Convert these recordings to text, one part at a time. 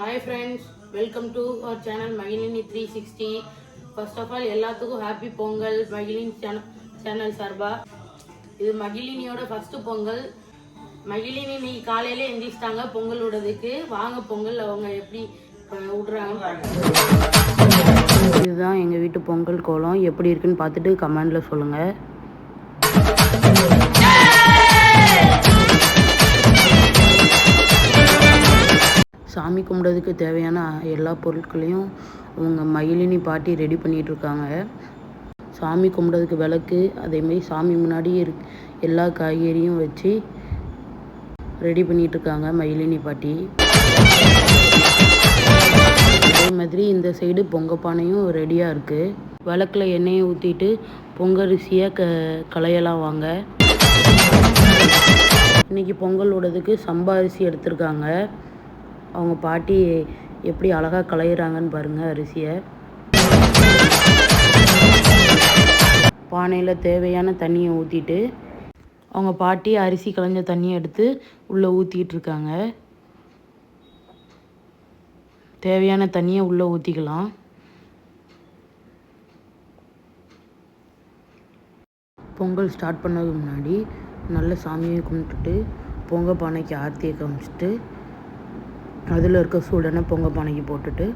Hi friends, welcome to our channel Magilini 360. First of all, எல்லாத்துக்கும் happy Pongal Magizhini channel சார்பா. இது மகிழினியோட first Pongal. Magizhini இன்னைக்கு காலையில எந்திரிச்சிட்டாங்க பொங்கல் விடுறதுக்கு. வாங்க பொங்கல் அவங்க எப்படி விடுறாங்க. இதுதான் எங்க வீட்டு பொங்கல் கோலம். எப்படி இருக்குன்னு பார்த்துட்டு கமெண்ட்ல சொல்லுங்க. சாமி கும்பிட்றதுக்கு தேவையான எல்லா பொருட்களையும் அவங்க மகிழினி பாட்டி ரெடி பண்ணிகிட்ருக்காங்க. சாமி கும்பிட்றதுக்கு விளக்கு, அதேமாரி சாமி முன்னாடியே எல்லா காய்கறியும் வச்சு ரெடி பண்ணிகிட்ருக்காங்க மகிழினி பாட்டி. அதே மாதிரி இந்த சைடு பொங்கல் பானையும் ரெடியாக இருக்குது. விளக்கில் எண்ணெயை ஊற்றிட்டு பொங்கரிசியை களையலாம் வாங்க. இன்றைக்கி பொங்கல் விடுறதுக்கு சம்பா அரிசி எடுத்திருக்காங்க. அவங்க பாட்டி எப்படி அழகாக களையிறாங்கன்னு பாருங்கள் அரிசியை. பானையில் தேவையான தண்ணியை ஊற்றிட்டு அவங்க பாட்டி அரிசி களைஞ்ச தண்ணியை எடுத்து உள்ளே ஊற்றிட்டு இருக்காங்க. தேவையான தண்ணியை உள்ளே ஊற்றிக்கலாம். பொங்கல் ஸ்டார்ட் பண்ணதுக்கு முன்னாடி நல்ல சாமியை கும்பிட்டுட்டு பொங்கல் பானைக்கு ஆர்த்தியை காமிச்சிட்டு அதில் இருக்க சூடனை பொங்கல் பானைக்கு போட்டுட்டு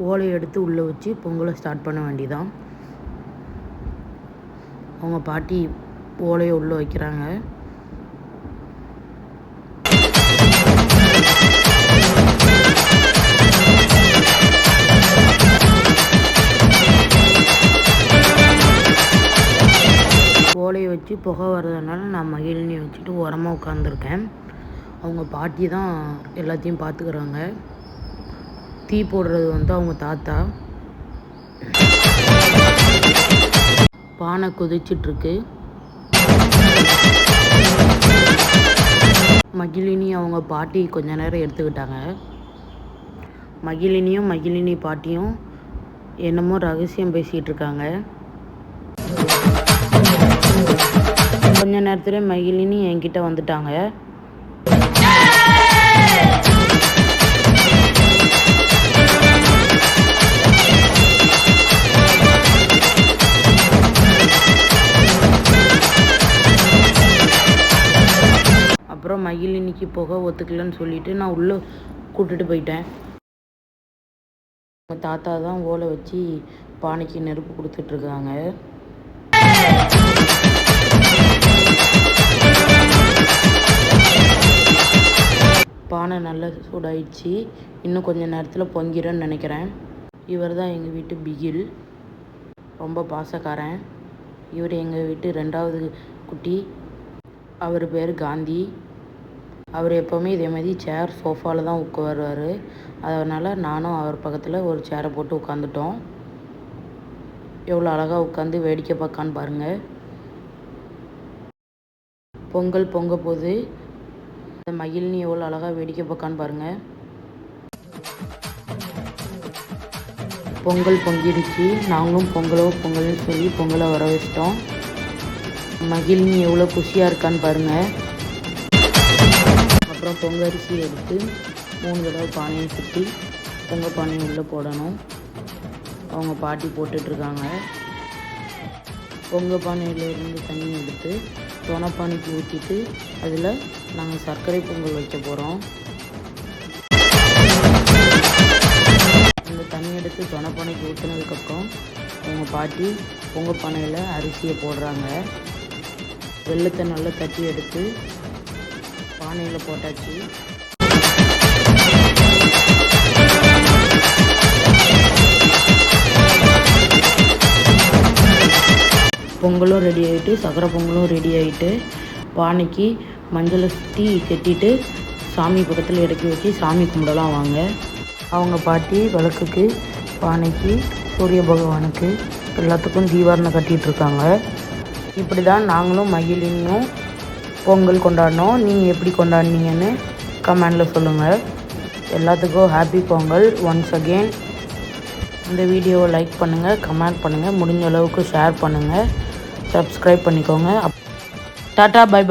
ஓலையை எடுத்து உள்ளே வச்சு பொங்கலை ஸ்டார்ட் பண்ண வேண்டியதான். அவங்க பாட்டி ஓலையை உள்ளே வைக்கிறாங்க. ஓலையை வச்சு புகை வர்றதுனால நான் மகிழினியை வச்சுட்டு உரமாக உட்காந்துருக்கேன். அவங்க பாட்டி தான் எல்லாத்தையும் பார்த்துக்கிறாங்க. தீ போடுறது அவங்க தாத்தா. பானை கொதிச்சிட்ருக்கு. மகிழினி அவங்க பாட்டி கொஞ்ச நேரம் எடுத்துக்கிட்டாங்க. மகிழினியும் மகிழினி பாட்டியும் என்னமோ ரகசியம் பேசிகிட்டு இருக்காங்க. கொஞ்ச நேரத்தில் மகிழினி என்கிட்ட வந்துட்டாங்க. அப்புறம் மகிழினிக்கு புகை ஒத்துக்கலன்னு சொல்லிட்டு நான் உள்ளே கூப்பிட்டுட்டு போயிட்டேன். எங்கள் தாத்தா தான் ஓலை வச்சு பானைக்கு நெருப்பு கொடுத்துட்ருக்காங்க. பானை நல்லா சூடாயிடுச்சு. இன்னும் கொஞ்சம் நேரத்தில் பொங்கிடும்னு நினைக்கிறேன். இவர் தான் எங்கள் வீட்டு பிகில். ரொம்ப பாசக்காரன். இவர் எங்கள் வீட்டு 2வது குட்டி. அவர் பேர் காந்தி. அவர் எப்போவுமே இதே மாதிரி சேர் சோஃபாவில் தான் உட்காருவார். அதனால் நானும் அவர் பக்கத்தில் ஒரு சேரை போட்டு உட்காந்துட்டோம். எவ்வளோ அழகாக உட்காந்து வேடிக்கை பார்க்கான்னு பாருங்கள். பொங்கல் பொங்க போது இந்த மகிழினி எவ்வளோ அழகாக வேடிக்கை பார்க்கான்னு பாருங்கள். பொங்கல் பொங்கிடுச்சு. நாங்களும் பொங்கல்னு சொல்லி பொங்கலை வர வச்சிட்டோம். மகிழினி எவ்வளோ குஷியாக இருக்கான்னு பாருங்கள். அப்புறம் பொங்கரிசி எடுத்து 3 தடவை பானையை சுற்றி பொங்கல் பானையை உள்ளே போடணும். அவங்க பாட்டி போட்டுட்ருக்காங்க. பொங்கல் பானையிலேருந்து தண்ணி எடுத்து தொனைப்பானைக்கு ஊற்றிட்டு அதில் நாங்கள் சர்க்கரை பொங்கல் வைக்க போகிறோம். அந்த தண்ணி எடுத்து தொனைப்பானைக்கு ஊற்றினதுக்கப்புறம் அவங்க பாட்டி பொங்கல் பானையில் அரிசியை போடுறாங்க. வெல்லத்தை நல்லா தட்டி எடுத்து பானையில் போட்டாச்சு. பொங்கலும் ரெடி ஆகிட்டு சக்கரை பொங்கலும் ரெடி ஆகிட்டு பானைக்கு மஞ்சளை சுற்றி கட்டிட்டு சாமி பக்கத்தில் இறக்கி வச்சு சாமி கும்பிடலாம் வாங்க. அவங்க பாட்டி விளக்குக்கு, பானைக்கு, சூரிய பகவானுக்கு எல்லாத்துக்கும் தீபாரணை கட்டிகிட்ருக்காங்க. இப்படி தான் நாங்களும் மகிழினியும் பொங்கல் கொண்டாடினோம். நீங்கள் எப்படி கொண்டாடினீங்கன்னு கமெண்டில் சொல்லுங்கள். எல்லாத்துக்கும் ஹாப்பி பொங்கல் ஒன்ஸ் அகெயின். இந்த வீடியோவை லைக் பண்ணுங்கள், கமெண்ட் பண்ணுங்கள், முடிஞ்ச அளவுக்கு ஷேர் பண்ணுங்கள், சப்ஸ்கிரைப் பண்ணிக்கோங்க. டாட்டா, பை பை.